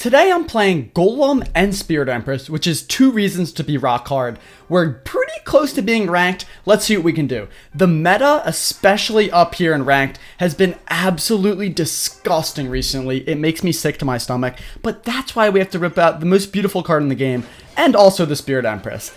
Today I'm playing Golem and Spirit Empress, which is two reasons to be rock hard. We're pretty close to being ranked. Let's see what we can do. The meta, especially up here in ranked, has been absolutely disgusting recently. It makes me sick to my stomach, but that's why we have to rip out the most beautiful card in the game, and also the Spirit Empress.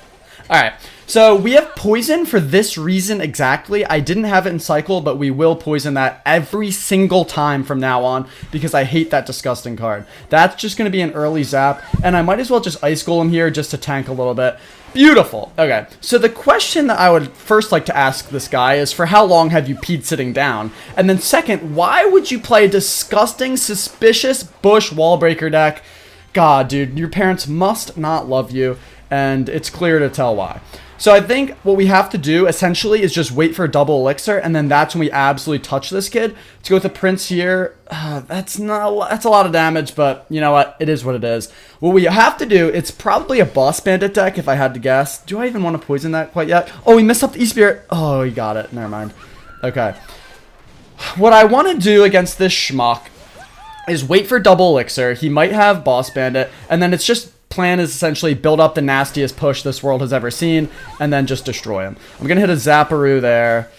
Alright, so we have poison for this reason exactly. I didn't have it in cycle, but we will poison that every single time from now on because I hate that disgusting card. That's just going to be an early zap, and I might as well just Ice Golem here just to tank a little bit. Beautiful. Okay, so the question that I would first like to ask this guy is, for how long have you peed sitting down? And then second, why would you play a disgusting, suspicious bush wall breaker deck? God, dude, your parents must not love you, and it's clear to tell why. So I think what we have to do essentially is just wait for a double elixir, and then that's when we absolutely touch this kid. Let's go with the prince here. That's a lot of damage, but you know what? It is what it is. What we have to do, it's probably a boss bandit deck if I had to guess. Do I even want to poison that quite yet? Oh, we messed up the E-Spirit. Oh, he got it. Never mind. Okay. What I want to do against this schmuck is wait for double elixir. He might have boss bandit, and then it's just plan is essentially build up the nastiest push this world has ever seen and then just destroy him. I'm gonna hit a Zapparoo there.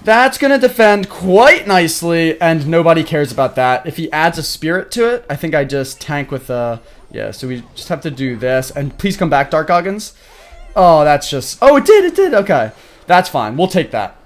That's gonna defend quite nicely, and nobody cares about that. If he adds a spirit to it, I think I just tank with yeah, so we just have to do this, and please come back, Dark Goggins. Oh, that's just, oh, it did, okay. That's fine, we'll take that.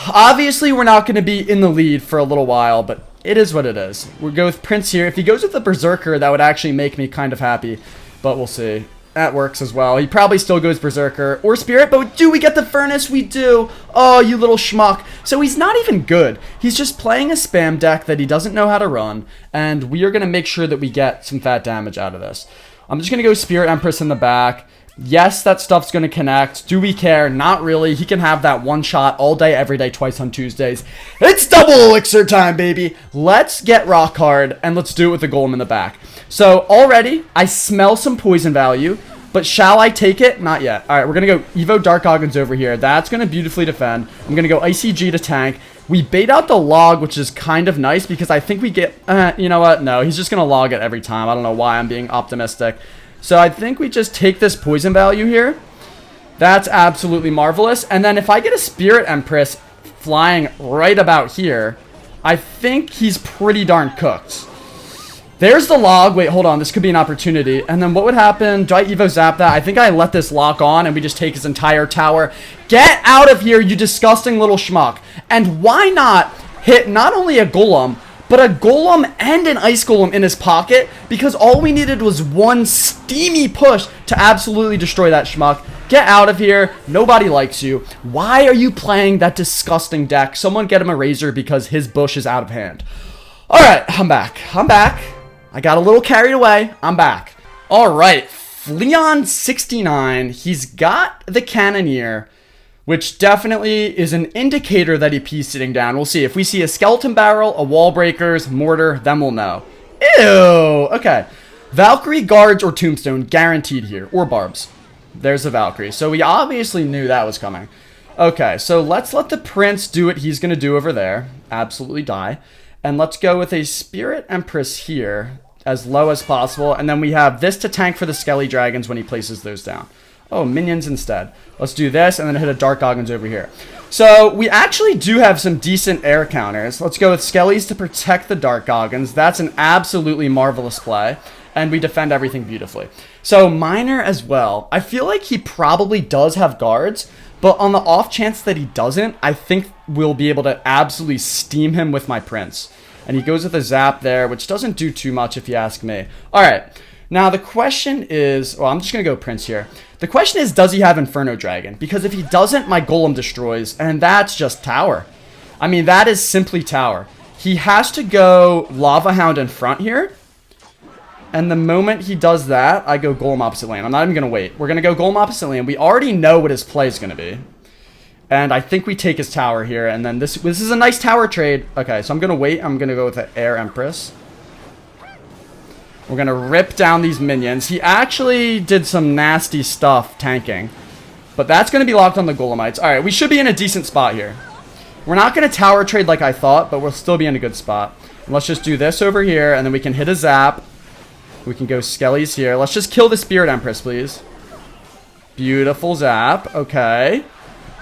Obviously, we're not gonna be in the lead for a little while, but it is what it is. We'll go with Prince here. If he goes with the Berserker, that would actually make me kind of happy. But we'll see. That works as well. He probably still goes Berserker or Spirit, but do we get the Furnace? We do. Oh, you little schmuck. So he's not even good. He's just playing a spam deck that he doesn't know how to run, and we are going to make sure that we get some fat damage out of this. I'm just going to go Spirit Empress in the back. Yes, that stuff's going to connect. Do we care? Not really. He can have that one shot all day, every day, twice on Tuesdays. It's double elixir time, baby. Let's get rock hard, and let's do it with the Golem in the back. So already, I smell some poison value, but shall I take it? Not yet. All right, we're going to go Evo Dark Goggins over here. That's going to beautifully defend. I'm going to go ICG to tank. We bait out the log, which is kind of nice because I think we get... you know what? No, he's just going to log it every time. I don't know why I'm being optimistic. So I think we just take this poison value here. That's absolutely marvelous. And then if I get a Spirit Empress flying right about here, I think he's pretty darn cooked. There's the log. Wait, hold on. This could be an opportunity. And then what would happen? Do I Evo Zap that? I think I let this lock on and we just take his entire tower. Get out of here, you disgusting little schmuck. And why not hit not only a Golem, but a Golem and an Ice Golem in his pocket, because all we needed was one steamy push to absolutely destroy that schmuck. Get out of here. Nobody likes you. Why are you playing that disgusting deck? Someone get him a razor because his bush is out of hand. All right, I'm back. I got a little carried away. I'm back. All right, Fleon69. He's got the Cannoneer, which definitely is an indicator that he pees sitting down. We'll see. If we see a Skeleton Barrel, a Wall Breakers, Mortar, then we'll know. Ew! Okay. Valkyrie, Guards, or Tombstone, guaranteed here. Or Barbs. There's a Valkyrie. So we obviously knew that was coming. Okay, so let's let the Prince do what he's going to do over there. Absolutely die. And let's go with a Spirit Empress here, as low as possible. And then we have this to tank for the Skelly Dragons when he places those down. Oh, minions instead. Let's do this and then hit a Dark Goggins over here. So we actually do have some decent air counters. Let's go with Skellies to protect the Dark Goggins. That's an absolutely marvelous play. And we defend everything beautifully. So Miner as well. I feel like he probably does have guards, but on the off chance that he doesn't, I think we'll be able to absolutely steam him with my Prince. And he goes with a Zap there, which doesn't do too much if you ask me. All right. Now, the question is... Well, I'm just going to go Prince here. The question is, does he have Inferno Dragon? Because if he doesn't, my Golem destroys, and that's just Tower. I mean, that is simply Tower. He has to go Lava Hound in front here. And the moment he does that, I go Golem opposite lane. I'm not even going to wait. We're going to go Golem opposite lane. We already know what his play is going to be. And I think we take his Tower here, and then this is a nice Tower trade. Okay, so I'm going to wait. I'm going to go with the Air Empress. We're going to rip down these minions. He actually did some nasty stuff tanking. But that's going to be locked on the Golemites. Alright, we should be in a decent spot here. We're not going to tower trade like I thought, but we'll still be in a good spot. And let's just do this over here, and then we can hit a zap. We can go skellies here. Let's just kill the Spirit Empress, please. Beautiful zap. Okay.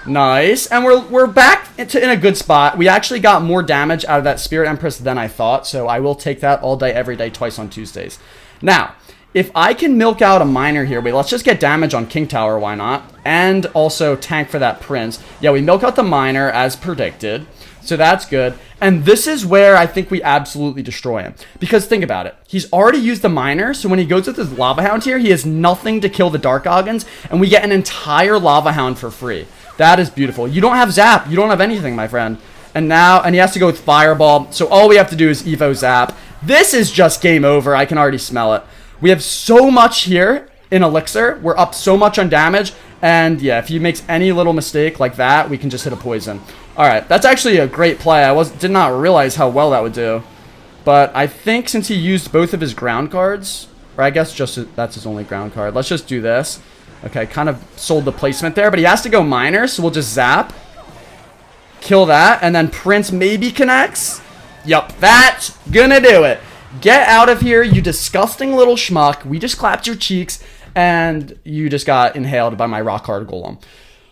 Nice. And we're back in a good spot. We actually got more damage out of that Spirit Empress than I thought, so I will take that all day, every day, twice on Tuesdays. Now, if I can milk out a miner here, wait, let's just get damage on King Tower, why not? And also tank for that Prince. Yeah, we milk out the miner as predicted, so that's good. And this is where I think we absolutely destroy him. Because think about it. He's already used the miner, so when he goes with his Lava Hound here, he has nothing to kill the Dark Goggins, and we get an entire Lava Hound for free. That is beautiful. You don't have Zap. You don't have anything, my friend. And he has to go with Fireball, so all we have to do is Evo Zap. This is just game over. I can already smell it. We have so much here in Elixir. We're up so much on damage. And yeah, if he makes any little mistake like that, we can just hit a poison. Alright, that's actually a great play. I did not realize how well that would do. But I think since he used both of his ground cards, or I guess just that's his only ground card. Let's just do this. Okay, kind of sold the placement there. But he has to go miner, so we'll just zap. Kill that. And then Prince maybe connects. Yup, that's gonna do it. Get out of here, you disgusting little schmuck. We just clapped your cheeks, and you just got inhaled by my rock hard golem.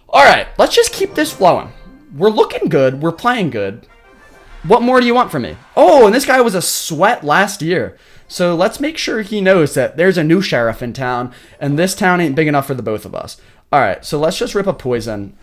Alright, let's just keep this flowing. We're looking good. We're playing good. What more do you want from me? Oh, and this guy was a sweat last year. So let's make sure he knows that there's a new sheriff in town, and this town ain't big enough for the both of us. Alright, so let's just rip a poison.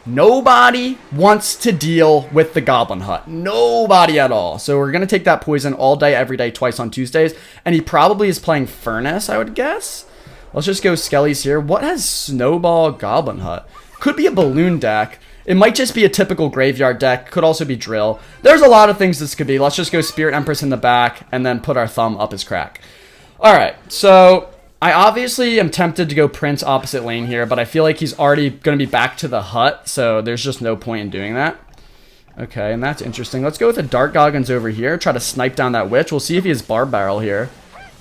Nobody wants to deal with the Goblin Hut. Nobody at all. So we're going to take that poison all day, every day, twice on Tuesdays. And he probably is playing Furnace, I would guess. Let's just go Skellies here. What has Snowball Goblin Hut? Could be a balloon deck. It might just be a typical graveyard deck. Could also be drill. There's a lot of things this could be. Let's just go Spirit Empress in the back and then put our thumb up his crack. Alright, so I obviously am tempted to go Prince opposite lane here, but I feel like he's already going to be back to the hut, so there's just no point in doing that. Okay, and that's interesting. Let's go with the Dark Goggins over here, try to snipe down that witch. We'll see if he has Barb Barrel here.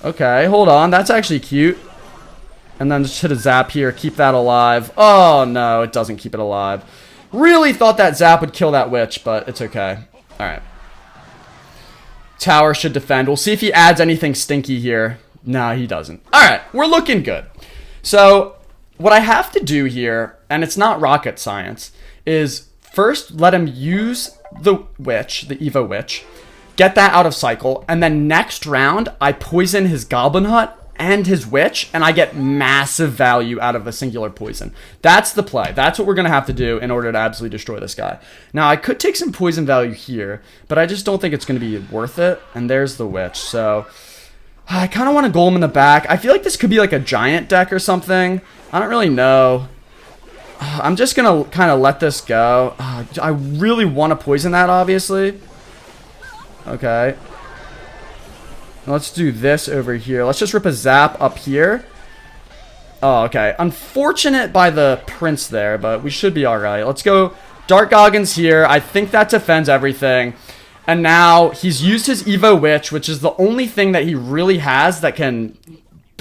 Okay, hold on. That's actually cute. And then just hit a zap here, keep that alive. Oh, no, it doesn't keep it alive. Really thought that zap would kill that witch, but it's okay. All right. Tower should defend. We'll see if he adds anything stinky here. No, he doesn't. All right, we're looking good. So what I have to do here, and it's not rocket science, is first let him use the witch, the Evo witch, get that out of cycle, and then next round, I poison his Goblin Hut and his witch, and I get massive value out of a singular poison. That's the play. That's what we're going to have to do in order to absolutely destroy this guy. Now, I could take some poison value here, but I just don't think it's going to be worth it, and there's the witch, so I kind of want to golem in the back. I feel like this could be like a giant deck or something. I don't really know. I'm just going to kind of let this go. I really want to poison that, obviously. Okay. Let's do this over here. Let's just rip a zap up here. Oh, okay. Unfortunate by the Prince there, but we should be alright. Let's go Dark Goggins here. I think that defends everything. And now he's used his Evo Witch, which is the only thing that he really has that can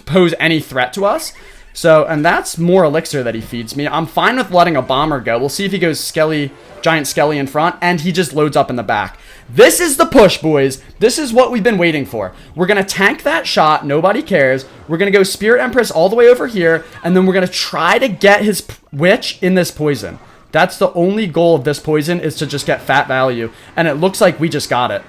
pose any threat to us. So, and that's more elixir that he feeds me. I'm fine with letting a bomber go. We'll see if he goes Skelly, Giant Skelly in front, and he just loads up in the back. This is the push, boys. This is what we've been waiting for. We're going to tank that shot. Nobody cares. We're going to go Spirit Empress all the way over here, and then we're going to try to get his witch in this poison. That's the only goal of this poison, is to just get fat value. And it looks like we just got it.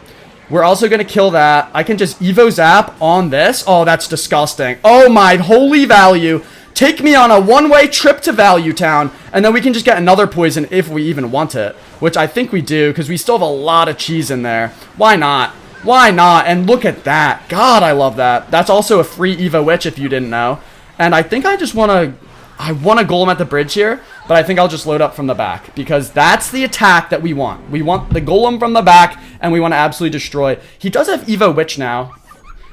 We're also going to kill that. I can just Evo Zap on this. Oh, that's disgusting. Oh, my holy value. Take me on a one-way trip to Value Town, and then we can just get another poison if we even want it. Which I think we do, because we still have a lot of cheese in there. Why not? Why not? And look at that. God, I love that. That's also a free Evo Witch, if you didn't know. And I think I just want to... I want to golem at the bridge here, but I think I'll just load up from the back, because that's the attack that we want. We want the golem from the back, and we want to absolutely destroy. He does have Evo Witch now,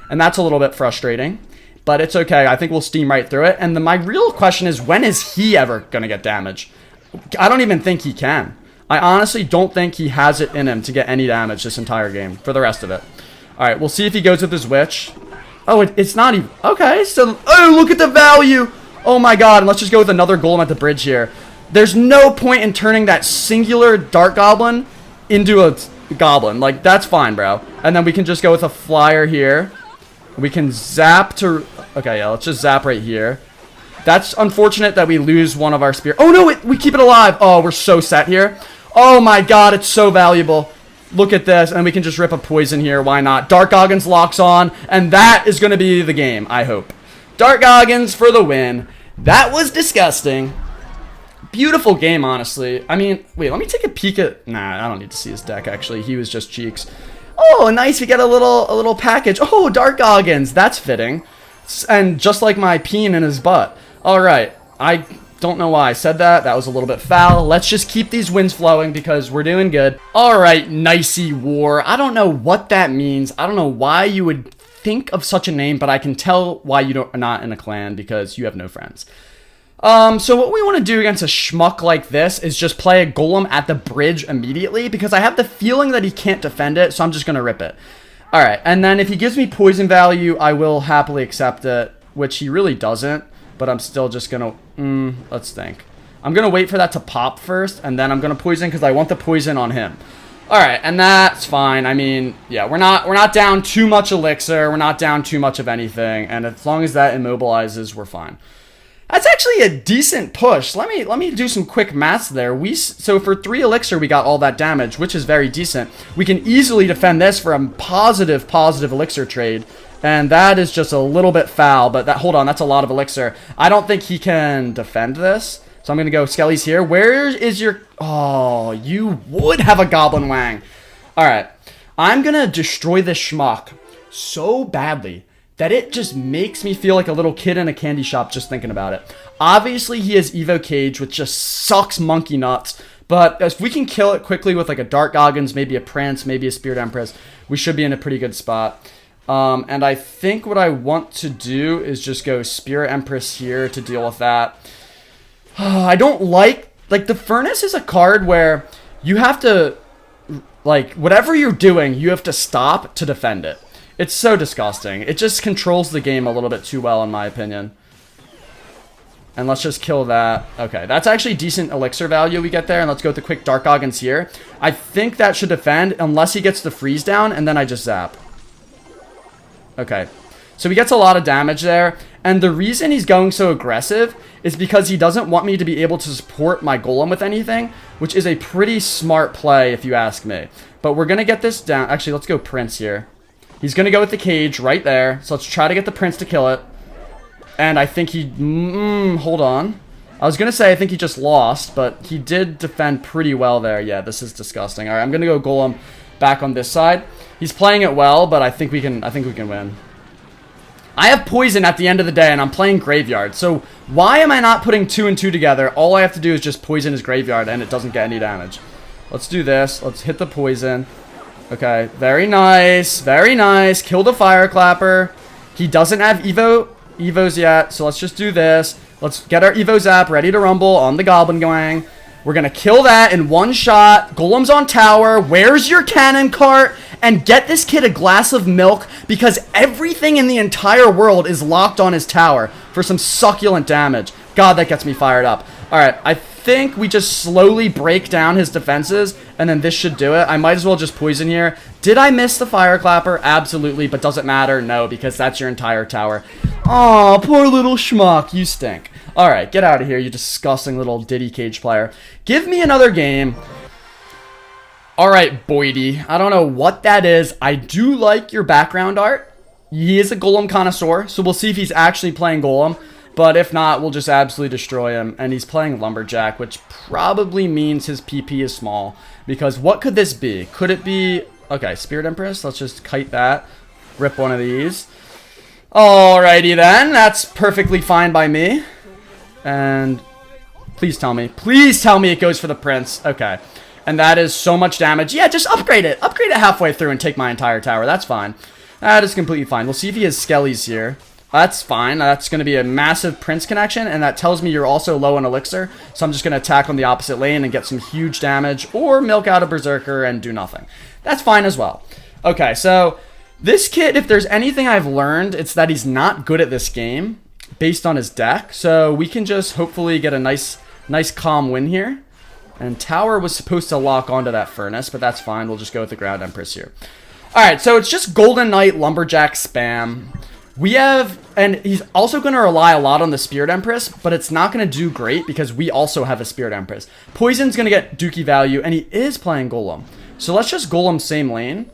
and that's a little bit frustrating, but it's okay. I think we'll steam right through it. And my real question is, when is he ever going to get damage? I don't even think he can. I honestly don't think he has it in him to get any damage this entire game for the rest of it. All right, we'll see if he goes with his witch. Oh, it's not even... Okay, so... Oh, look at the value! Oh my god, and let's just go with another golem at the bridge here. There's no point in turning that singular Dark Goblin into a Goblin. Like, that's fine, bro. And then we can just go with a flyer here. We can zap to... Okay, yeah, let's just zap right here. That's unfortunate that we lose one of our spear. Oh, no, we keep it alive. Oh, we're so set here. Oh, my God, it's so valuable. Look at this, and we can just rip a poison here. Why not? Dark Goggins locks on, and that is going to be the game, I hope. Dark Goggins for the win. That was disgusting. Beautiful game, honestly. I mean, wait, let me take a peek at... Nah, I don't need to see his deck, actually. He was just cheeks. Oh, nice. We get a little package. Oh, Dark Goggins. That's fitting. And just like my peen in his butt. All right. I don't know why I said that. That was a little bit foul. Let's just keep these wins flowing because we're doing good. All right, Nicey War. I don't know what that means. I don't know why you would think of such a name, but I can tell why you are not in a clan because you have no friends. So what we want to do against a schmuck like this is just play a Golem at the bridge immediately because I have the feeling that he can't defend it, so I'm just going to rip it. Alright, and then if he gives me poison value, I will happily accept it, which he really doesn't, but I'm still just going to, let's think. I'm going to wait for that to pop first, and then I'm going to poison because I want the poison on him. Alright, and that's fine. I mean, yeah, we're not down too much elixir, we're not down too much of anything, and as long as that immobilizes, we're fine. That's actually a decent push. Let me do some quick maths there. So for 3 elixir, we got all that damage, which is very decent. We can easily defend this for a positive elixir trade. And that is just a little bit foul, but hold on, that's a lot of elixir. I don't think he can defend this. So I'm going to go Skelly's here. Where is your... Oh, you would have a Goblin Wang. All right. I'm going to destroy this schmuck so badly that it just makes me feel like a little kid in a candy shop just thinking about it. Obviously, he has Evo Cage, which just sucks monkey nuts. But if we can kill it quickly with like a Dark Goggins, maybe a Prince, maybe a Spirit Empress, we should be in a pretty good spot. And I think what I want to do is just go Spirit Empress here to deal with that. I don't like the Furnace is a card where you have to, like, whatever you're doing, you have to stop to defend it. It's so disgusting. It just controls the game a little bit too well, in my opinion. And let's just kill that. Okay, that's actually decent elixir value we get there. And let's go with the quick Dark Goggins here. I think that should defend unless he gets the freeze down, and then I just zap. Okay, so he gets a lot of damage there. And the reason he's going so aggressive is because he doesn't want me to be able to support my Golem with anything, which is a pretty smart play if you ask me. But we're going to get this down. Actually, let's go Prince here. He's going to go with the cage right there. So let's try to get the Prince to kill it. And I think he... hold on. I was going to say I think he just lost, but he did defend pretty well there. Yeah, this is disgusting. All right, I'm going to go Golem back on this side. He's playing it well, but I think we can win. I have poison at the end of the day, and I'm playing Graveyard. So why am I not putting 2 and 2 together? All I have to do is just poison his Graveyard, and it doesn't get any damage. Let's do this. Let's hit the poison. Okay, very nice. Very nice. Kill the Fire Clapper. He doesn't have Evos yet, so let's just do this. Let's get our Evo Zap ready to rumble on the Goblin Gang. We're going to kill that in one shot. Golem's on tower. Where's your cannon cart? And get this kid a glass of milk because everything in the entire world is locked on his tower for some succulent damage. God, that gets me fired up. All right, I think we just slowly break down his defenses, and then this should do it. I might as well just poison here. Did I miss the Fire Clapper? Absolutely, but does it matter? No, because that's your entire tower. Aw, poor little schmuck. You stink. All right, get out of here, you disgusting little Diddy Cage player. Give me another game. All right, Boydie. I don't know what that is. I do like your background art. He is a Golem connoisseur, so we'll see if he's actually playing Golem. But if not, we'll just absolutely destroy him. And he's playing Lumberjack, which probably means his PP is small. Because what could this be? Could it be... Okay, Spirit Empress. Let's just kite that. Rip one of these. Alrighty then. That's perfectly fine by me. And please tell me it goes for the Prince. Okay. And that is so much damage. Yeah, just upgrade it. Upgrade it halfway through and take my entire tower. That's fine. That is completely fine. We'll see if he has Skellies here. That's fine. That's going to be a massive Prince connection, and that tells me you're also low on Elixir. So I'm just going to attack on the opposite lane and get some huge damage, or milk out a Berserker and do nothing. That's fine as well. Okay, so this kid, if there's anything I've learned, it's that he's not good at this game based on his deck. So we can just hopefully get a nice calm win here. And Tower was supposed to lock onto that Furnace, but that's fine. We'll just go with the Ground Empress here. Alright, so it's just Golden Knight, Lumberjack spam. We have, and he's also going to rely a lot on the Spirit Empress, but it's not going to do great because we also have a Spirit Empress. Poison's going to get Dookie value, and he is playing Golem. So let's just Golem same lane.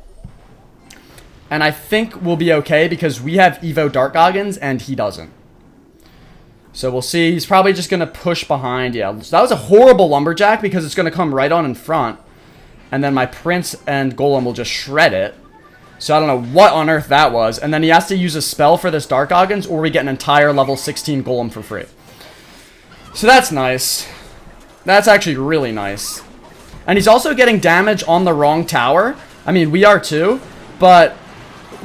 And I think we'll be okay because we have Evo Dark Goggins, and he doesn't. So we'll see. He's probably just going to push behind. Yeah, so that was a horrible Lumberjack because it's going to come right on in front. And then my Prince and Golem will just shred it. So I don't know what on earth that was. And then he has to use a spell for this Dark Goggins, or we get an entire level 16 Golem for free. So that's nice. That's actually really nice. And he's also getting damage on the wrong tower. I mean, we are too. But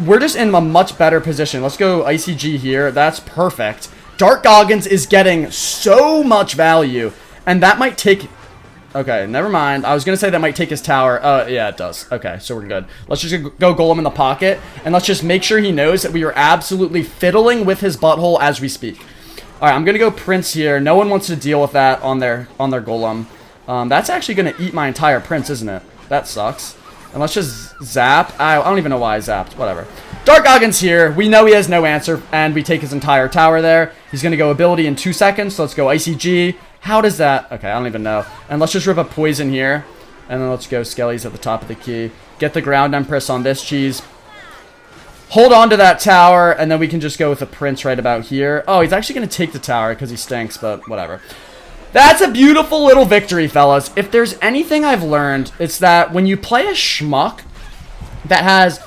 we're just in a much better position. Let's go ICG here. That's perfect. Dark Goggins is getting so much value. And that might take... Okay, never mind. I was going to say that might take his tower. Yeah, it does. Okay, so we're good. Let's just go Golem in the pocket. And let's just make sure he knows that we are absolutely fiddling with his butthole as we speak. Alright, I'm going to go Prince here. No one wants to deal with that on their Golem. That's actually going to eat my entire Prince, isn't it? That sucks. And let's just zap. I don't even know why I zapped. Whatever. Dark Goggins here. We know he has no answer. And we take his entire tower there. He's going to go ability in 2 seconds. So let's go ICG. How does that... Okay, I don't even know. And let's just rip a poison here. And then let's go Skelly's at the top of the key. Get the Ground Empress on this cheese. Hold on to that tower. And then we can just go with the Prince right about here. Oh, he's actually going to take the tower because he stinks, but whatever. That's a beautiful little victory, fellas. If there's anything I've learned, it's that when you play a schmuck that has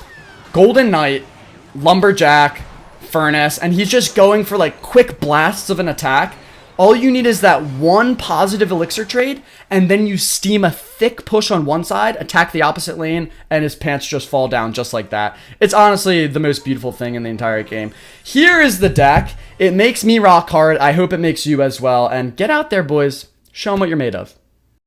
Golden Knight, Lumberjack, Furnace, and he's just going for like quick blasts of an attack, all you need is that one positive elixir trade, and then you steam a thick push on one side, attack the opposite lane, and his pants just fall down just like that. It's honestly the most beautiful thing in the entire game. Here is the deck. It makes me rock hard. I hope it makes you as well. And get out there, boys. Show them what you're made of.